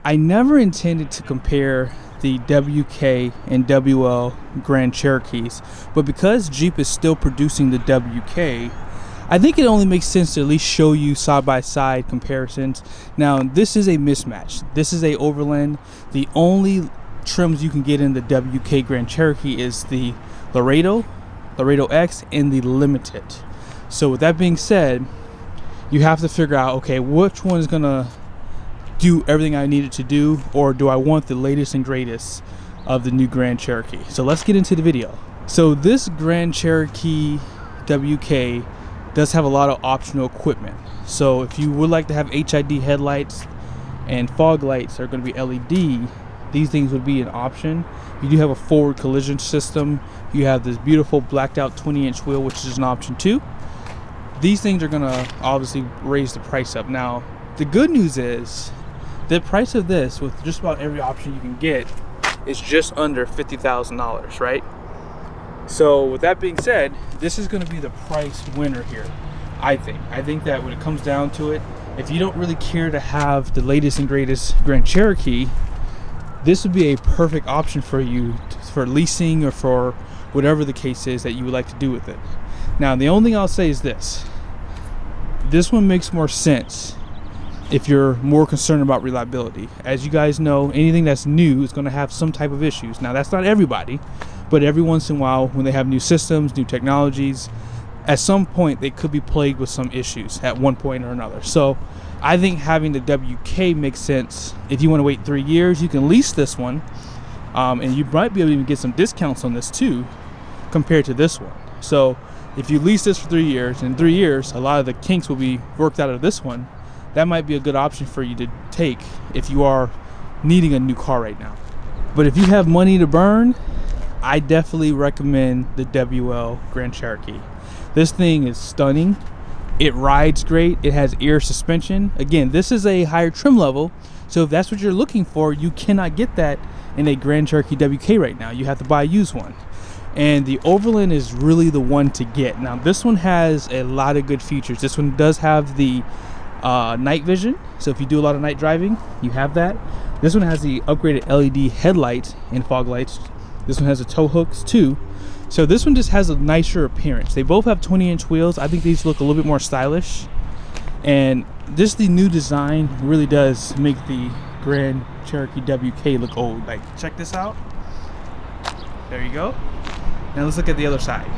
I never intended to compare the WK and WL Grand Cherokees, but because Jeep is still producing the WK, I think it only makes sense to at least show you side-by-side comparisons. Now, this is a mismatch. This is a Overland. The only trims you can get in the WK Grand Cherokee is the Laredo X, and the Limited. So with that being said, you have to figure out, okay, which one is gonna do everything I needed to do, or do I want the latest and greatest of the new Grand Cherokee? So let's get into the video. So this Grand Cherokee WK does have a lot of optional equipment. So if you would like to have HID headlights and fog lights are going to be LED, these things would be an option. You do have a forward collision system. You have this beautiful blacked out 20-inch wheel, which is an option too. These things are going to obviously raise the price up. Now, the good news is the price of this, with just about every option you can get, is just under $50,000, right? So with that being said, this is going to be the price winner here, I think. I think that when it comes down to it, if you don't really care to have the latest and greatest Grand Cherokee, this would be a perfect option for you for leasing or for whatever the case is that you would like to do with it. Now, the only thing I'll say is this. This one makes more sense if you're more concerned about reliability. As you guys know, anything that's new is going to have some type of issues. Now, that's not everybody, but every once in a while, when they have new systems, new technologies, at some point they could be plagued with some issues at one point or another. So I think having the WK makes sense. If you want to wait 3 years, you can lease this one, and you might be able to even get some discounts on this too compared to this one. So if you lease this for 3 years, in 3 years a lot of the kinks will be worked out of this one. That might be a good option for you to take if you are needing a new car right now. But if you have money to burn, I definitely recommend the WL Grand Cherokee. This thing is stunning. It rides great. It has air suspension. Again, this is a higher trim level, so if that's what you're looking for, you cannot get that in a Grand Cherokee WK right now. You have to buy a used one. And the Overland is really the one to get. Now, this one has a lot of good features. This one does have the night vision, so if you do a lot of night driving, you have that. This one has the upgraded LED headlights and fog lights. This one has the tow hooks too. So this one just has a nicer appearance. They both have 20-inch wheels. I think these look a little bit more stylish. And just the new design really does make the Grand Cherokee WK look old. Like, check this out. There you go. Now let's look at the other side.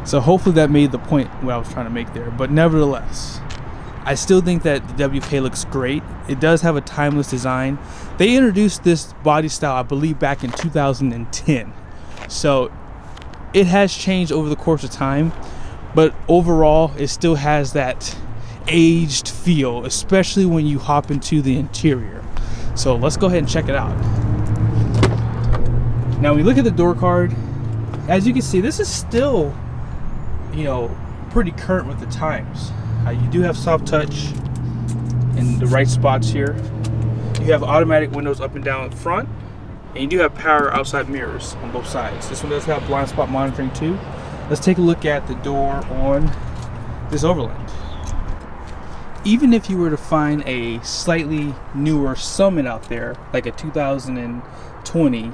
So hopefully that made the point what I was trying to make there. But nevertheless, I still think that the WK looks great. It does have a timeless design. They introduced this body style, I believe, back in 2010. So it has changed over the course of time, but overall it still has that aged feel, especially when you hop into the interior. So let's go ahead and check it out. Now when you look at the door card, as you can see, this is still, you know, pretty current with the times. You do have soft touch in the right spots here. You have automatic windows up and down front, and you do have power outside mirrors on both sides. This one does have blind spot monitoring too. Let's take a look at the door on this Overland. Even if you were to find a slightly newer Summit out there, like a 2020,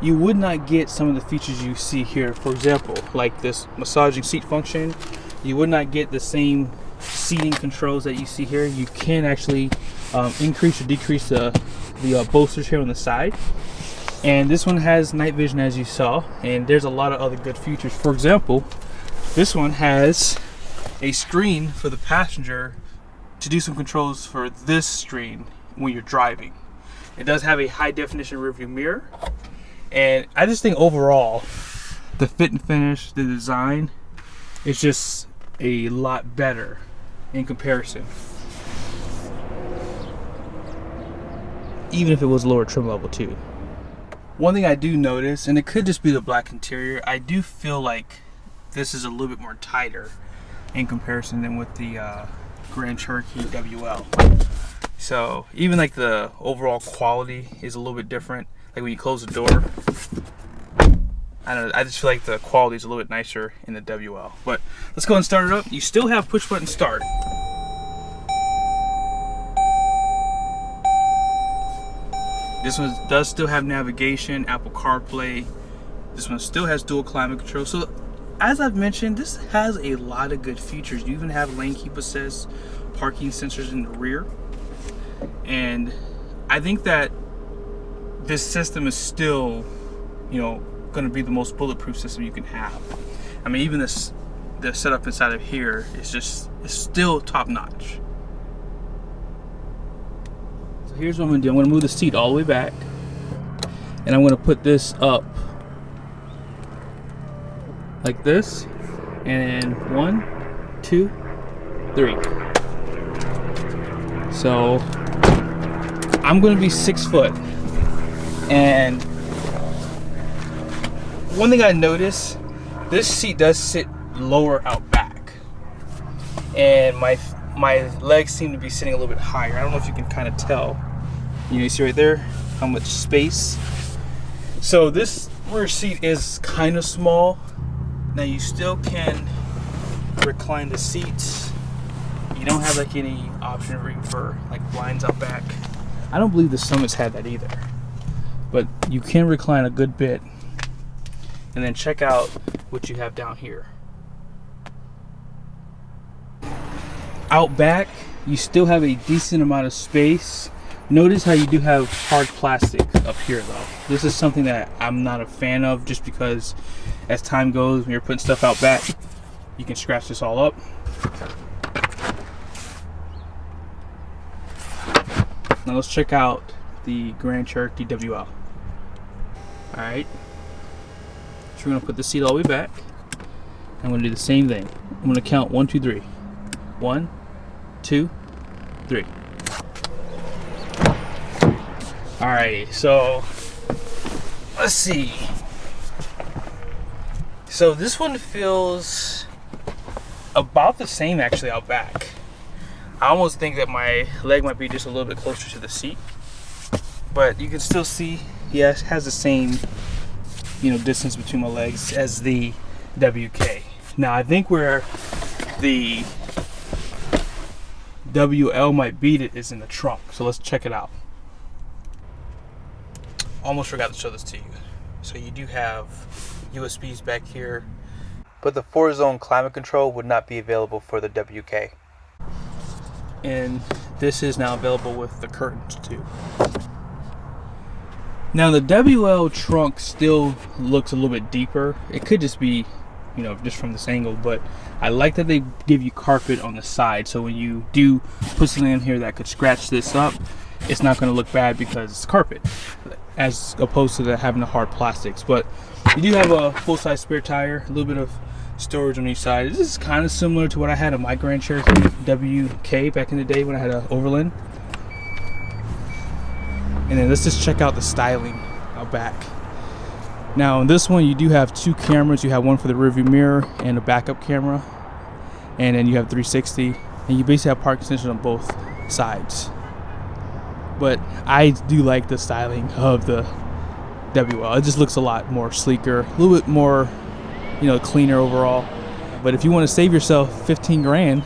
you would not get some of the features you see here. For example, like this massaging seat function. You would not get the same seating controls that you see here. You can actually increase or decrease the bolsters here on the side. And this one has night vision, as you saw, and there's a lot of other good features. For example, this one has a screen for the passenger to do some controls for this screen when you're driving. It does have a high definition rearview mirror, and I just think overall the fit and finish, the design, is just a lot better in comparison, even if it was lower trim level too. One thing I do notice, and it could just be the black interior, I do feel like this is a little bit more tighter in comparison than with the Grand Cherokee WL. So even like the overall quality is a little bit different. Like when you close the door, I don't know, I just feel like the quality is a little bit nicer in the WL. But let's go and start it up. You still have push button start. This one does still have navigation, Apple CarPlay. This one still has dual climate control. So as I've mentioned, this has a lot of good features. You even have lane keep assist, parking sensors in the rear. And I think that this system is still, you know, going to be the most bulletproof system you can have. I mean, even the setup inside of here is just, it's still top notch. So here's what I'm going to do. I'm going to move the seat all the way back, and I'm going to put this up like this, and then 1, 2, 3. So I'm going to be 6 foot, and one thing I noticed, this seat does sit lower out back, and my legs seem to be sitting a little bit higher. I don't know if you can kind of tell. You see right there how much space. So this rear seat is kind of small. Now you still can recline the seats. You don't have like any option for like blinds out back. I don't believe the Summits had that either, but you can recline a good bit. And then check out what you have down here. Out back, you still have a decent amount of space. Notice how you do have hard plastic up here though. This is something that I'm not a fan of, just because as time goes, when you're putting stuff out back, you can scratch this all up. Now let's check out the Grand Cherokee WL. Alright. So we're going to put the seat all the way back. I'm going to do the same thing. I'm going to count 1, 2, 3. 1, 2, 3. Alrighty, so let's see. So this one feels about the same actually out back. I almost think that my leg might be just a little bit closer to the seat, but you can still see, yeah, it has the same, you know, distance between my legs as the WK. Now I think where the WL might beat it is in the trunk. So let's check it out. Almost forgot to show this to you. So you do have USBs back here, but the 4-zone climate control would not be available for the WK. And this is now available with the curtains too. Now the WL trunk still looks a little bit deeper. It could just be, you know, just from this angle, but I like that they give you carpet on the side, so when you do put something in here that could scratch this up, it's not going to look bad because it's carpet, as opposed to having the hard plastics. But you do have a full-size spare tire, a little bit of storage on each side. This is kind of similar to what I had on my Grand Cherokee WK back in the day when I had an Overland. And then let's just check out the styling out back. Now in this one you do have 2 cameras. You have one for the rearview mirror and a backup camera, and then you have 360, and you basically have parking sensors on both sides. But I do like the styling of the WL. It just looks a lot more sleeker, a little bit more, you know, cleaner overall. But if you want to save yourself 15 grand,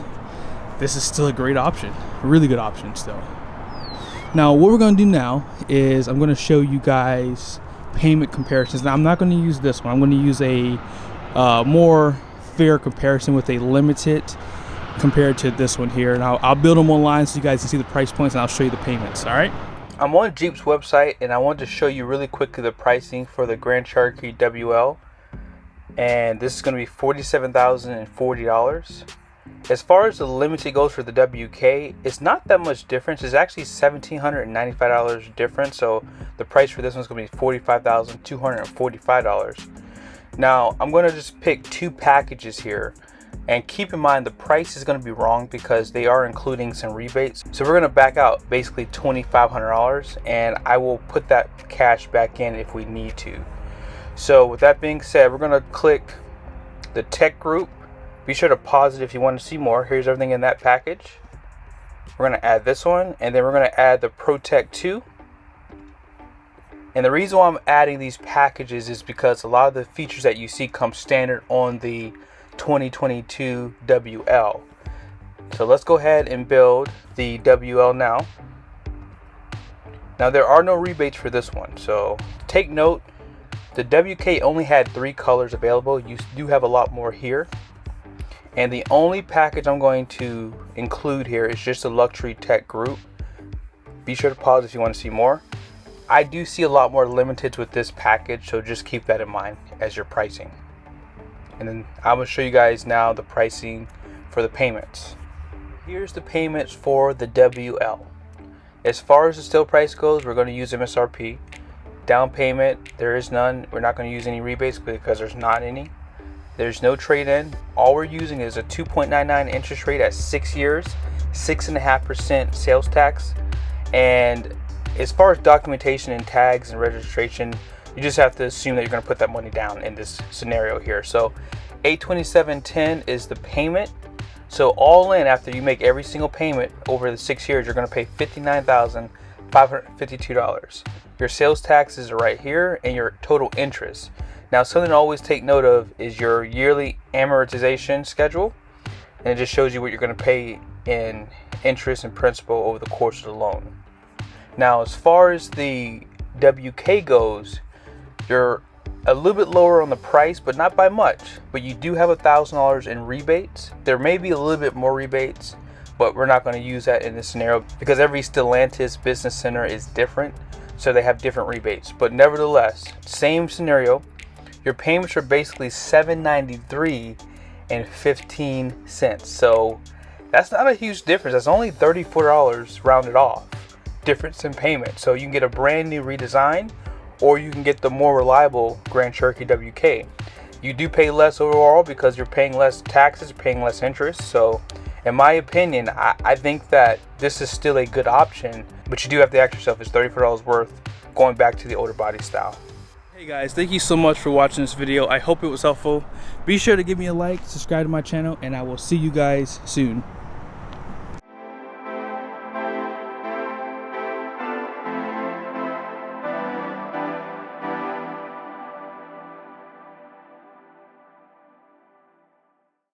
this is still a great option, a really good option still. Now what we're going to do now is I'm going to show you guys payment comparisons. Now I'm not going to use this one. I'm going to use a more fair comparison with a limited compared to this one here. And I'll build them online so you guys can see the price points, and I'll show you the payments. All right. I'm on Jeep's website, and I want to show you really quickly the pricing for the Grand Cherokee WL. And this is going to be $47,040. As far as the limited goes for the WK, it's not that much difference. It's actually $1,795 difference. So the price for this one's going to be $45,245. Now I'm going to just pick 2 packages here, and keep in mind the price is going to be wrong because they are including some rebates. So we're going to back out basically $2,500, and I will put that cash back in if we need to. So with that being said, we're going to click the tech group. Be sure to pause it if you want to see more. Here's everything in that package. We're going to add this one, and then we're going to add the ProTech 2. And the reason why I'm adding these packages is because a lot of the features that you see come standard on the 2022 WL. So let's go ahead and build the WL now. Now there are no rebates for this one, so take note. The WK only had 3 colors available. You do have a lot more here. And the only package I'm going to include here is just a luxury tech group. Be sure to pause if you want to see more. I do see a lot more limiteds with this package, so just keep that in mind as you're pricing. And then I'm going to show you guys now the pricing for the payments. Here's the payments for the WL. As far as the still price goes, we're going to use MSRP. Down payment, there is none. We're not going to use any rebates because there's not any. There's no trade-in. All we're using is a 2.99 interest rate at 6 years, 6.5% sales tax. And as far as documentation and tags and registration, you just have to assume that you're going to put that money down in this scenario here. So $827.10 is the payment. So all in, after you make every single payment over the 6 years, you're going to pay $59,552. Your sales taxes are right here, and your total interest. Now, something to always take note of is your yearly amortization schedule, and it just shows you what you're going to pay in interest and principal over the course of the loan. Now, as far as the WK goes, you're a little bit lower on the price, but not by much. But you do have $1,000 in rebates. There may be a little bit more rebates, but we're not going to use that in this scenario because every Stellantis business center is different, so they have different rebates. But nevertheless, same scenario. Your payments are basically $793.15. So that's not a huge difference. That's only $34 rounded off difference in payment. So you can get a brand new redesign, or you can get the more reliable Grand Cherokee WK. You do pay less overall because you're paying less taxes, paying less interest. So in my opinion, I think that this is still a good option, but you do have to ask yourself, is $34 worth going back to the older body style? Hey guys, thank you so much for watching this video. I hope it was helpful. Be sure to give me a like, subscribe to my channel, and I will see you guys soon.